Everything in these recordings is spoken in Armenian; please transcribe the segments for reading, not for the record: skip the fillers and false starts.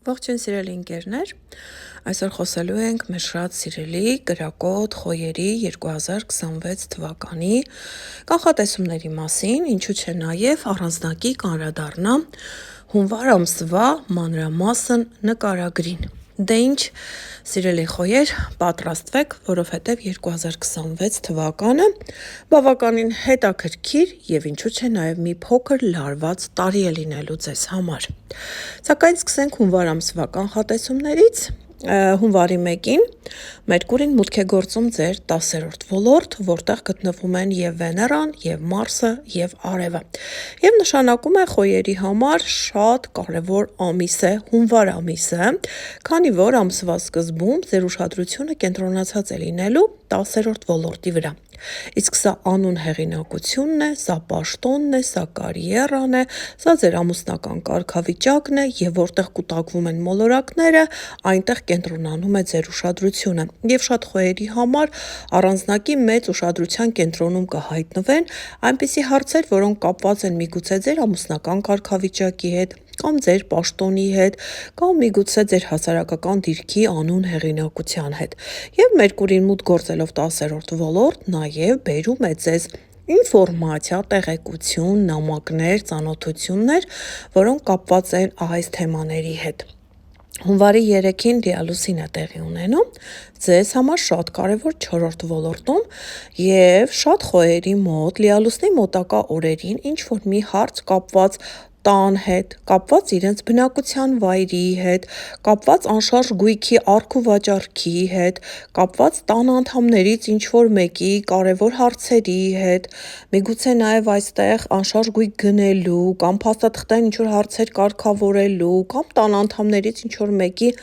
Ողջույն սիրելի ընկերներ, այսօր խոսելու ենք մեր շատ սիրելի կրակոտ խոյերի 2026 թվականի կանխատեսումների մասին, ինչու չէ նաև առանձնակի կանրադառնամ հունվար ամսվա մանրամասն նկարագրին։ Դե ինչ, սիրելի խոյեր, պատրաստվեք, որովհետև 2026 թվականը բավականին հետաքրքիր եւ ինչու՞ չէ նաև մի փոքր լարված տարի է լինելու ձեզ համար։ Սակայն սկսենք հունվար ամսվա կանխատեսումներից։ Հունվարի 1-ին Մերկուրին մուտք է գործում ձեր 10-րդ ոլորտ, որտեղ գտնվում են եւ Վեներան, եւ Մարսը, եւ Արևը։ Եվ նշանակում է խոյերի համար շատ կարևոր ամիս է հունվար ամիսը, քանի որ ամսվա սկզբում ձեր ուշադրությունը կենտրոնացած է լինելու 10-րդ ոլորտի վրա։ Իսկ սա անուն հեղինակությունն է, սա պաշտոնն է, սա կարիերան է, սա ձեր ամուսնական կարգավիճակն է եւ որտեղ կուտակվում են մոլորակները, այնտեղ կենտրոնանում է ձեր ուշադրությունը։ Եվ շատ խոյերի համար առանձնակի մեծ ուշադրության կենտրոնում կհայտնվեն այնպիսի հարցեր, որոնք կապված են միգուցե ձեր ամուսնական կարգավիճակի հետ, կամ ձեր պաշտոնի հետ, կամ միգուցե ձեր հասարակական դիրքի անուն հեղինակության հետ։ Եվ Մերկուրին մուտք գործելով 10-րդ ոլորտ նաև բերում է ձեզ ինֆորմացիա, տեղեկություն, նամակներ, ծանոթություններ, որոնք կապված են այս թեմաների հետ։ Հունվարի 3-ին լիալուսին է տեղի ունենում ձեզ համար շատ կարևոր 4-րդ ոլորտում եւ շատ խոյերի մոտ լիալուսնի մոտակա օրերին ինչ որ մի հարց կապված տան հետ, կապված իրենց բնակության վայրի հետ, կապված անշարժ գույքի առք ու վաճառքի հետ, կապված տան անդամներից ինչ որ մեկի կարևոր հարցերի հետ, միգուցե նաև այստեղ անշարժ գույք գնելու կամ փաստաթղթային ինչ որ հարցեր կարգավորելու կամ տան անդամներից ինչ որ մեկի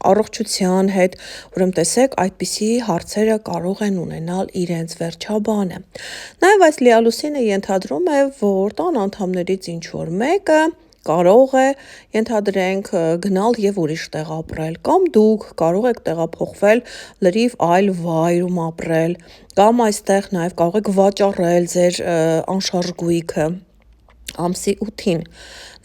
առողջության հետ, ուրեմն տեսեք, այդպիսի հարցերը կարող են ունենալ իրենց վերջաբանը։ Նաև այս լիալուսինը ենթադրում է, որ տան անդամներից ինչ որ մեկը կարող է, ենթադրենք, գնալ եւ ուրիշ տեղ ապրել, կամ դուք կարող եք տեղափոխվել լրիվ այլ վայրում ապրել, կամ այստեղ նաև կարող եք վաճառել ձեր անշարժ գույքը։ Ամսի 8-ին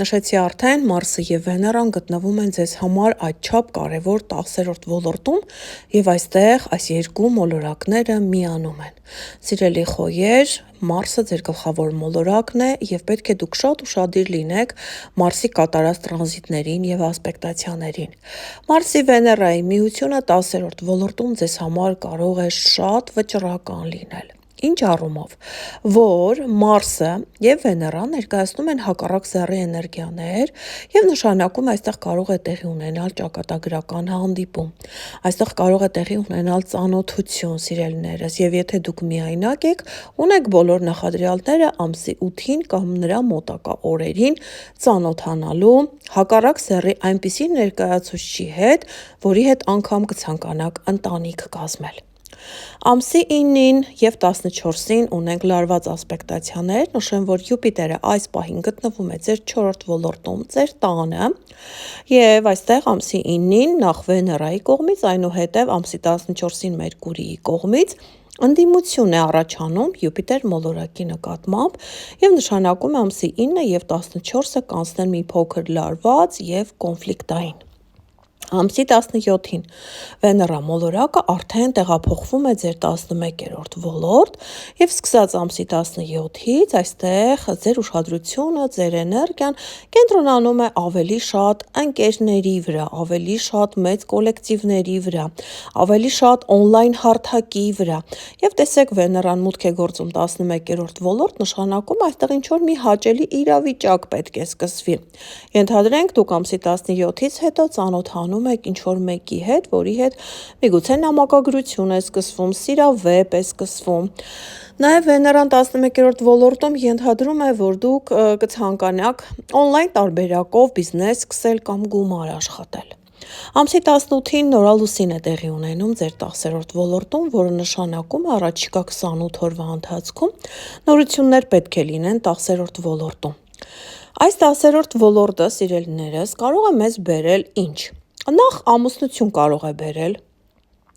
նշեցի արդեն, Մարսը եւ Վեներան գտնվում են ձեզ համար այդչափ կարևոր 10-րդ ոլորտում եւ այստեղ այս երկու մոլորակները միանում են։ Սիրելի խոյեր, Մարսը ձեր գլխավոր մոլորակն է եւ պետք է դուք շատ ուշադիր լինեք Մարսի կատարած տրանզիտներին եւ ասպեկտացիաներին։ Մարսի Վեներայի միությունը 10-րդ ոլորտում ձեզ համար կարող է շատ վճռական լինել։ Ինչ առումով, որ Մարսը եւ Վեներան ներկայացնում են հակառակ սեռի էներգիաներ եւ նշանակում այստեղ կարող է տեղի ունենալ ճակատագրական հանդիպում։ Այստեղ կարող է տեղի ունենալ ծանոթություն, սիրելիներս, եւ եթե դուք միայնակ եք, ունեք բոլոր նախադրյալները ամսի 8-ին կամ նրա մոտակա օրերին ծանոթանալու հակառակ սեռի այնպիսի ներկայացուցչի հետ, որի հետ անգամ կցանկանաք ընտանիք կազմել։ Ամսի 9-ին եւ 14-ին ունենք լարված ասպեկտացիաներ, նշեմ, որ Յուպիտերը այս պահին գտնվում է ձեր 4-րդ ոլորտում, ձեր տանը, եւ այստեղ ամսի 9-ին նախ Վեներայի կողմից, այնուհետև ամսի 14-ին Մերկուրիի կողմից ընդդիմություն է առաջանում Յուպիտեր մոլորակի նկատմամբ եւ նշանակում է ամսի 9-ը եւ 14-ը կանցնեն մի փոքր լարված եւ կոնֆլիկտային։ Ամսի 17-ին Վեներա մոլորակը արդեն տեղափոխվում է ձեր 11-րդ ոլորտ եւ սկսած ամսի 17-ից այստեղ ձեր ուշադրությունը, ձեր էներգիան կենտրոնանում է ավելի շատ ընկերների վրա, ավելի շատ մեծ կոլեկտիվների վրա, ավելի շատ on-line հարթակի վրա։ Եվ տեսեք, Վեներան մուտք է գործում 11-րդ ոլորտ, նշանակում այստեղ ինչ որ մի հաճելի իրավիճակ պետք է սկսվի։ Ենթադրենք դուք ամսի 17-ից հետո ծանոթանում եք ինչ որ մեկի հետ, որի հետ միգուցե նամակագրություն է սկսվում, սիրավեպ է սկսվում։ Նաև Վեներան 11-րդ ոլորտում ենթադրում է, որ դուք կցանկանաք on-line տարբերակով բիզնես սկսել կամ գումար աշխատել։ Ամսի 18-ին նորալուսին է տեղի ունենում ձեր 10-րդ ոլորտում, որը նշանակում է առաջիկա 28 օրվա ընթացքում նորություններ պետք է լինեն 10-րդ ոլորտում։ Այս 10-րդ ոլորտը, սիրելիներս, կարող է մեզ բերել ինչ։ Նախ ամուսնություն կարող է բերել,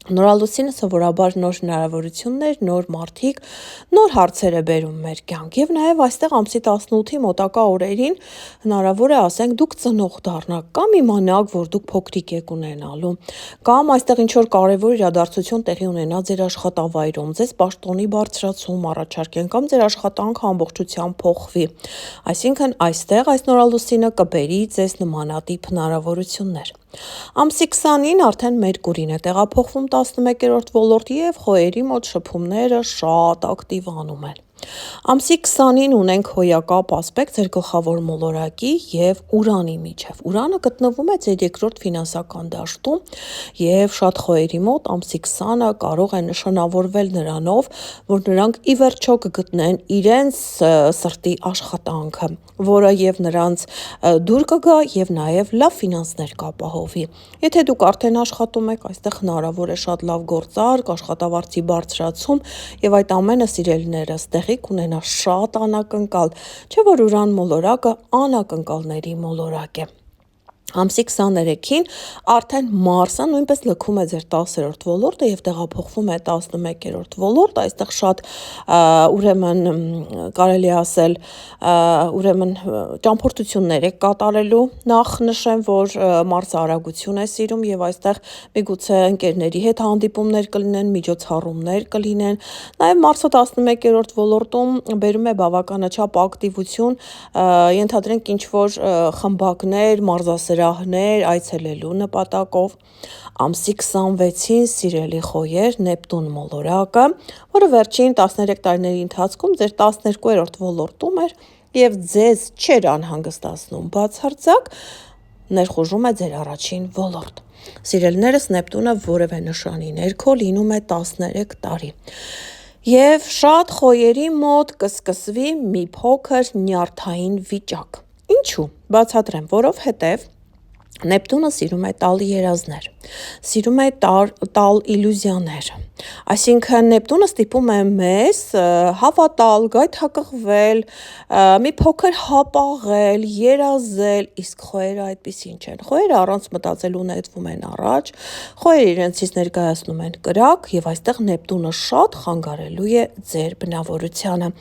Նորալուսինը սովորաբար նոր հնարավորություններ, նոր մարդիկ, նոր հարցեր է բերում մեր կյանք եւ նաեւ այստեղ ամսի 18-ի մոտակա օրերին հնարավոր է ասենք դուք ծնող դառնաք կամ իմանաք, որ դուք փոքրիկ եք ունենալու կամ այստեղ ինչ որ կարեւոր իրադարձություն տեղի ունենա ձեր աշխատավայրում, ձեզ պաշտոնի բարձրացում առաջարկեն կամ ձեր աշխատանքը ամբողջությամբ փոխվի։ Այսինքն այստեղ այս նորալուսինը կբերի ձեզ նմանատիպ հնարավորություններ։ Ամսի 20-ին արդեն Մերկուրին է տեղափոխվում 11-րդ ոլորտ եւ խոյերի մոտ շփումները շատ ակտիվանում են։ Ամսի 20-ին ունենք հոյակապ ասպեկտ ձեր գլխավոր մոլորակի եւ Ուրանի միջև։ Ուրանը գտնվում է ձեր երկրորդ ֆինանսական դաշտում եւ շատ խոյերի մոտ ամսի 20-ը կարող է նշանավորվել նրանով, որ նրանք ի վերջո կգտնեն իրենց սրտի աշխատանքը, որը եւ նրանց դուր կգա եւ նաեւ լավ ֆինանսներ կապահովի։ Եթե դուք արդեն աշխատում եք, այստեղ հնարավոր է շատ լավ գործարք, աշխատավարձի բարձրացում եւ այդ ամենը սիրելիներս տեղի կունենա շատ անակնկալ, չէ՞ որ Ուրան մոլորակը անակնկալների մոլորակ է։ Ամսի 23-ին արդեն Մարսը նույնպես լքում է ձեր 10-րդ ոլորտը եւ տեղափոխվում է 11-րդ ոլորտ, այստեղ շատ ուրեմն կարելի ասել ուրեմն ճամփորդություններ եք կատարելու, նախ նշեմ, որ Մարսը արագություն է սիրում եւ այստեղ միգուցե ընկերների հետ հանդիպումներ կլինեն, միջոցառումներ կլինեն, նաեւ Մարսը 11-րդ ոլորտում բերում է բավականաչափ ակտիվություն, ենթադրենք ինչ որ խմբակներ, մարզասրահներ այցելելու նպատակով։ Ամսի 26-ին սիրելի խոյեր Նեպտուն մոլորակը, որը վերջին 13 տարիների ընթացքում ձեր 12-րդ ոլորտում էր եւ ձեզ չէր անհանգստացնում բացարձակ, ներխուժում է ձեր առաջին ոլորտ։ Սիրելիներս Նեպտունը որևէ նշանի ներքո լինում է 13 տարի։ Եվ շատ խոյերի մոտ կսկսվի մի փոքր նյարդային վիճակ։ Ինչու՞։ Բացատրեմ, որովհետև Նեպտունը սիրում է տալ երազներ, սիրում է տալ իլյուզիաներ, այսինքն Նեպտունը ստիպում է մեզ հավատալ, գայթակղվել, մի փոքր հապաղել, երազել, իսկ խոյերը այդպիսին չեն, խոյերը առանց մտածելու նետվում են առաջ, խոյերը իրենցից ներկայացնում են կրակ եւ այստեղ Նեպտունը շատ խանգարելու է ձեր բնավորությանը,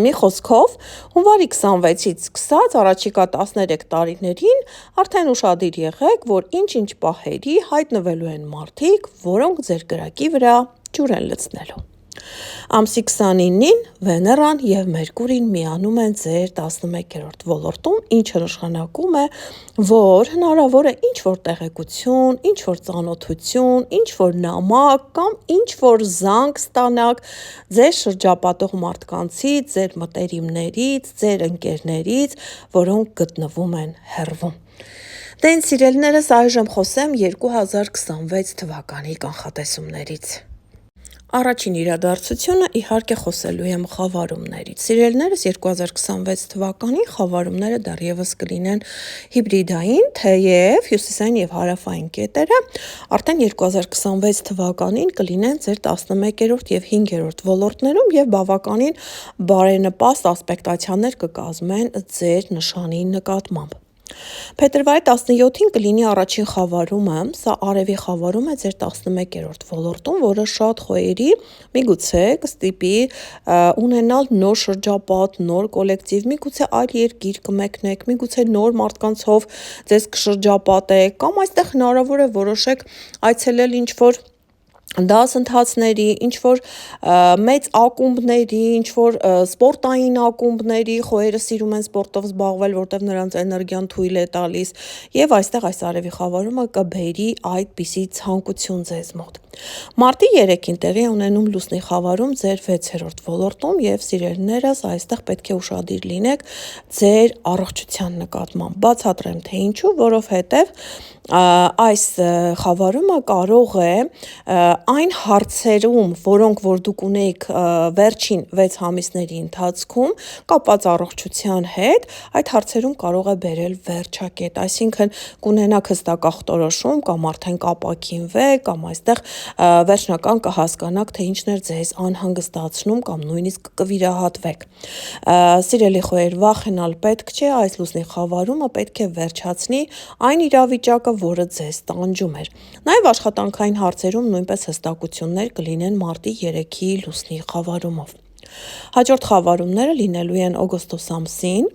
մի խոսքով հունվարի 26-ից սկսած առաջիկա 13 տարիներին արդեն ուշադիր եղեք, որ ինչ-ինչ պահերի հայտնվելու են մարդիկ, որոնք ձեր կրակի վրա ջուր են լցնելու։ Ամսի 29-ին Վեներան եւ Մերկուրին միանում են ձեր 11-րդ ոլորտում, ինչը նշանակում է, որ հնարավոր է ինչ-որ տեղեկություն, ինչ-որ ծանոթություն, ինչ-որ նամակ կամ ինչ-որ զանգ ստանաք ձեր շրջապատող մարդկանցից, ձեր մտերիմներից, ձեր ընկերներից, որոնք գտնվում են հեռվում։ Դե ինձ սիրելիներս այժմ խոսեմ 2026 թվականի կանխատեսումներից։ Առաջին իրադարձությունը իհարկե խոսելու եմ խավարումներից։ Սիրելիներս 2026 թվականին խավարումները դեռևս կլինեն հիբրիդային, թեև հյուսիսային եւ հարավային կետերը արդեն 2026 թվականին կլինեն ձեր 11-րդ եւ 5-րդ ոլորտներում եւ բավականին բարենպաստ ասպեկտացիաներ կկազմեն ձեր նշանի նկատմամբ։ Փետրվարի 17-ին կլինի առաջին խավարումը, սա արևի խավարում է ձեր 11-րդ ոլորտում, որը շատ խոյերի միգուցե կստիպի ունենալ նոր շրջապատ, նոր կոլեկտիվ, միգուցե այլ երկիր կմեկնեք, միգուցե նոր մարդկանցով ձեզ կշրջապատեք, կամ այստեղ հնարավոր է որոշեք այցելել ինչ-որ դասընթացների, ինչ-որ մեծ ակումբների, ինչ-որ սպորտային ակումբների, խոյերը սիրում են սպորտով զբաղվել, որտեղ նրանց էներգիան թույլ է տալիս, եւ այստեղ այս արևի խավարումը կբերի այդպիսի ցանկություն ձեզ մոտ։ Մարտի 3-ին տեղի ունենում լուսնի խավարում ձեր 6-րդ ոլորտում եւ սիրելիներս այստեղ պետք է ուշադիր լինեք ձեր առողջության նկատմամբ։ Բացատրեմ թե ինչու, որովհետեւ այս խավարումը կարող է այն հարցերում, որոնք որ դուք ունեիք վերջին 6 ամիսների ընթացքում կապված առողջության հետ, այդ հարցերում կարող է բերել վերջակետ, այսինքն կունենաք հստակ ախտորոշում կամ արդեն կապակինվեք կամ այստեղ վերջնական կհասկանաք, թե ինչն էր ձեզ անհանգստացնում կամ նույնիսկ կվիրահատվեք։ Սիրելի խոյեր, վախենալ պետք չէ, այս լուսնի խավարումը պետք է վերջացնի այն իրավիճակը, մոլորակը, որը ձեզ տանջում էր։ Նաև աշխատանքային հարցերում նույնպես հստակություններ կլինեն մարտի 3-ի լուսնի խավարումով։ Հաջորդ խավարումները լինելու են օգոստոս ամսին։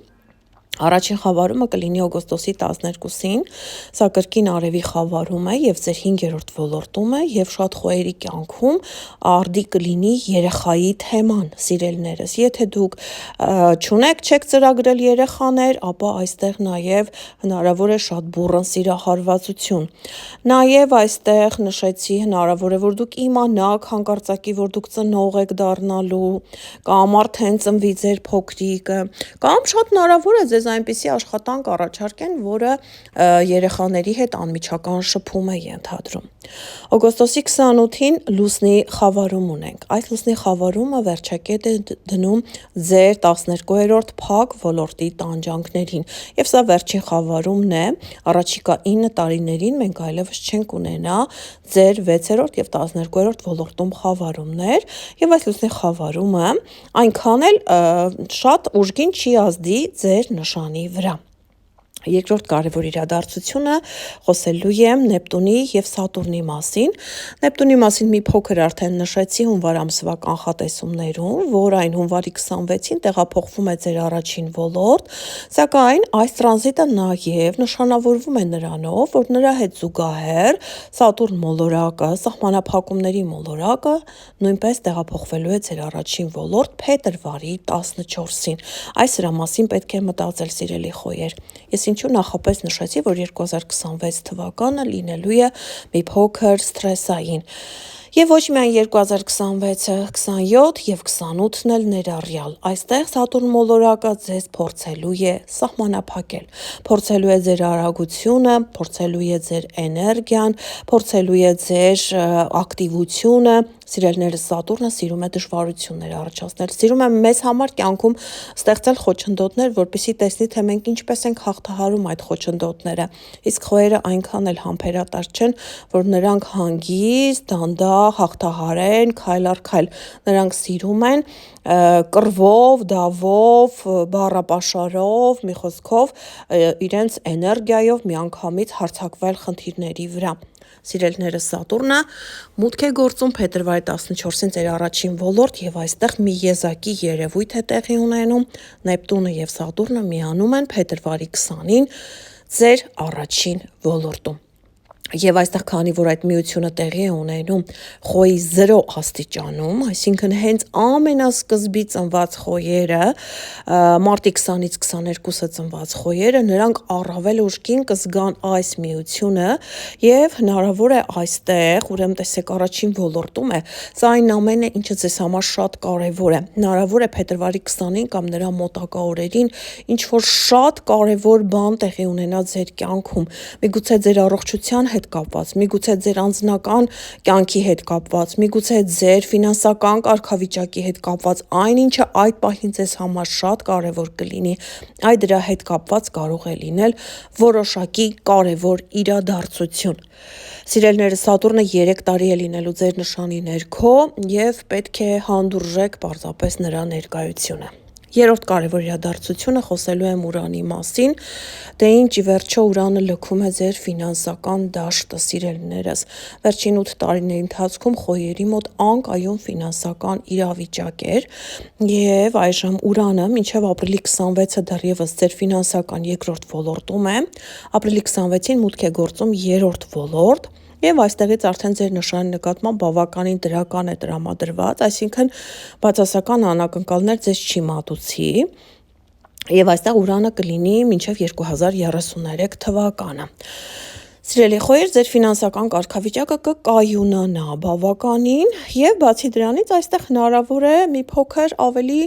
Առաջին խավարումը կլինի օգոստոսի 12-ին, սա կրկին արևի խավարում է և ձեր 5-րդ ոլորտում է և շատ խոհերի կյանքում արդի կլինի երեխայի թեման, սիրելիներս։ Եթե դուք չեք ծրագրել երեխաներ, ապա այստեղ նաև հնարավոր է շատ բուռն սիրահարվածություն։ Նաև այստեղ նշեցի հնարավոր է, որ դուք իմանաք հանկարծակի, որ դուք ծնող եք դառնալու, կամ արդեն ծնվի ձեր փոքրիկը, կամ շատ հնարավոր է ձեզ այնպիսի աշխատանք առաջարկեն, որը երեխաների հետ անմիջական շփում է ենթադրում։ Օգոստոսի 28-ին լուսնի խավարում ունենք։ Այս լուսնի խավարումը վերջակետ է դնում ձեր 12-րդ փակ ոլորտի տանջանքներին։ Եվ սա վերջին խավարումն է, առաջիկա 9 տարիներին մենք այլևս չենք ունենա ձեր 6-րդ և 12-րդ ոլորտում խավարումներ, և այս լուսնի խավարումը այնքան էլ շատ ուժգին չի ազդի ձեր նշանի վրա։ Երկրորդ կարևոր իրադարձությունը խոսելու եմ Նեպտունի և Սատուրնի մասին։ Նեպտունի մասին մի փոքր արդեն նշեցի հունվար ամսվա կանխատեսումներում, որ այն հունվարի 26-ին տեղափոխվում է ձեր առաջին ոլորտ, սակայն այս տրանզիտը նաև նշանավորվում է նրանով, որ նրա հետ զուգահեռ Սատուրն մոլորակը, սահմանափակումների մոլորակը նույնպես տեղափոխվելու է ձեր առաջին ոլորտ փետրվարի 14-ին։ Այս դրա մասին պետք է մտածել, սիրելի խոյեր։ Ես ինչու նախապես նշեցի, որ 2026 թվականը լինելու է մի փոքր սթրեսային։ Եվ ոչ միայն 2026-ը, 27 և 28-ն էլ ներառյալ։ Այստեղ Սատուրն մոլորակը ձեզ փորձելու է սահմանափակել, փորձելու է ձեր արագությունը, փորձելու է ձեր էներգիան, փորձելու է ձեր ակտիվությունը։ Սիրելիներս, Սատուրնը սիրում է դժվարություններ առաջացնել, սիրում է մեզ համար կյանքում ստեղծել խոչընդոտներ, որպեսզի տեսնի, թե մենք ինչպես ենք հաղթահարում այդ խոչընդոտները։ Իսկ խոյերը այնքան էլ համբերատար չեն, որ նրանք հանգիստ, դանդաղ հաղթահարեն քայլ առ քայլ։ Նրանք սիրում են կռվով, դավով, բառապաշարով, մի խոսքով իրենց էներգիայով միանգամից հարձակվել խնդիրների վրա։ Սիրելիներս, Սատուրնը մուտք է գործում փետրվարի 14-ին ձեր առաջին ոլորտ, և այստեղ մի եզակի երևույթ է տեղի ունենում։ Նեպտունը և Սատուրնը միանում են փետրվարի 20-ին ձեր առաջին ոլորտում։ Եվ այստեղ, քանի որ այդ միությունը տեղի է ունենում խոյի 0 աստիճանում, այսինքն հենց ամենասկզբի ծնված խոյերը, մարտի 20-ից 22-ը ծնված խոյերը, նրանք առավել ուժգին կզգան այս միությունը, և հնարավոր է այստեղ, ուրեմն տեսեք, առաջին ոլորտում է, սա այն ամենը, ինչը ձեզ համար շատ կարևոր է։ Հնարավոր է փետրվարի 20-ին կամ նրա մոտակա օրերին ինչ-որ շատ կարևոր բան տեղի ունենա ձեր կյանքում, միգուցե ձեր առողջության հետ կապված, միգուցե ձեր անձնական կյանքի հետ կապված, միգուցե ձեր ֆինանսական կարգավիճակի հետ կապված, այն ինչը այդ պահին ձեզ համար շատ կարևոր կլինի, այ դրա հետ կապված կարող է լինել որոշակի կարևոր իրադարձություն։ Սիրելիներս, Սատուրնը 3 տարի է լինելու ձեր նշանի ներքո, և պետք է հանդուրժեք պարզապես նրա ներկայությունը։ Երրորդ կարևոր իրադարձությունը խոսելու եմ Ուրանի մասին, դե ինչ ի վերջո Ուրանը լքում է ձեր ֆինանսական դաշտը, սիրելիներս։ Վերջին 8 տարիների ընթացքում խոյերի մոտ անկայուն ֆինանսական իրավիճակ էր, և այժմ Ուրանը մինչև ապրիլի 26-ը դեռևս ձեր ֆինանսական երկրորդ ոլորտում է, ապրիլի 26-ին մուտք է գործում 3-րդ ոլորտ, և այստեղից արդեն ձեր նշանի նկատմամբ բավականին դրական է տրամադրված, այսինքն բացասական անակնկալներ ձեզ չի մատուցի, և այստեղ Ուրանը կլինի մինչև 2033 թվականը։ Սիրելի խոյեր, ձեր ֆինանսական կարգավիճակը կկայունանա բավականին, և բացի դրանից այստեղ հնարավոր է մի փոքր ավելի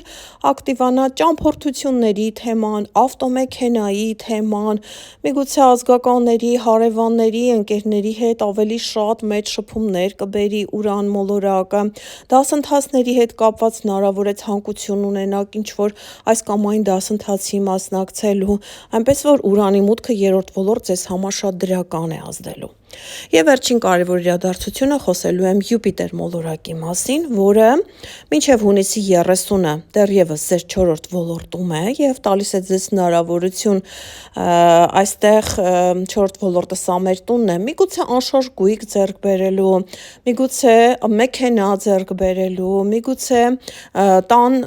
ակտիվանա ճամփորդությունների թեման, ավտոմեքենայի թեման, միգուցե ազգականների, հարևանների, ընկերների հետ ավելի շատ մեծ շփումներ կբերի Ուրան մոլորակը, դասընթացների հետ կապված հնարավոր է ցանկություն ունենաք ինչ-որ այս կամ այն դասընթացի մասնակցելու, այնպես որ Ուրանի մուտքը 3-րդ ոլորտ ձեզ համար շատ դրական է ազդելու։ Եվ վերջին կարևոր իրադարձությունը խոսելու եմ Յուպիտեր մոլորակի մասին, որը մինչև հունիսի 30-ը դեռևս ձեր 4-րդ ոլորտում է եւ տալիս է ձեզ հնարավորություն այստեղ 4-րդ ոլորտը սա մեր տունն է, միգուցե անշարժ գույք ձեռք բերելու, միգուցե մեքենա ձեռք բերելու, միգուցե տան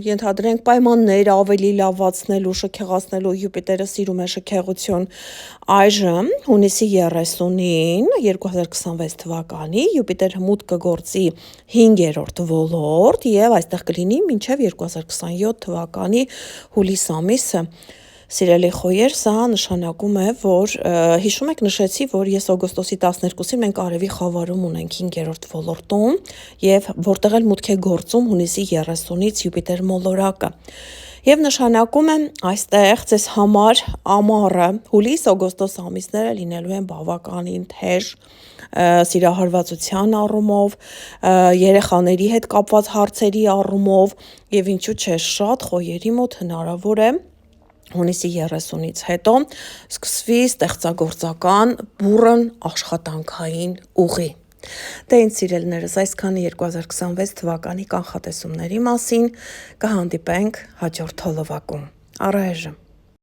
ենթադրենք պայմաններ ավելի լավացնելու, շքեղացնելու, Յուպիտերը սիրում է շքեղություն։ Այժմ հունիսի 30-ին 2026 թվականի Յուպիտերը մուտք կգործի 5-րդ ոլորտ եւ այստեղ կլինի մինչեւ 2027 թվականի հուլիս ամիսը։ Սիրելի խոյեր, սա նշանակում է, որ հիշում եք նշեցի, որ ես օգոստոսի 12-ին մենք արևի խավարում ունենք 5-րդ ոլորտում եւ որտեղ էլ մուտք է գործում հունիսի 30-ից Յուպիտեր մոլորակը։ Եվ նշանակում է այստեղ ձեզ համար ամառը հուլիս-օգոստոս ամիսները լինելու են բավականին թեժ սիրահարվածության առումով, երեխաների հետ կապված հարցերի առումով եւ ինչու՞ չէ շատ խոյերի մոտ հնարավոր է հունիսի 30-ից հետո սկսվի ստեղծագործական բուռն աշխատանքային ուղի։ Դե ինձ սիրելիներս, այսքանը 2026 թվականի կանխատեսումների մասին, կհանդիպենք հաջորդ հոլովակում։ Առայժմ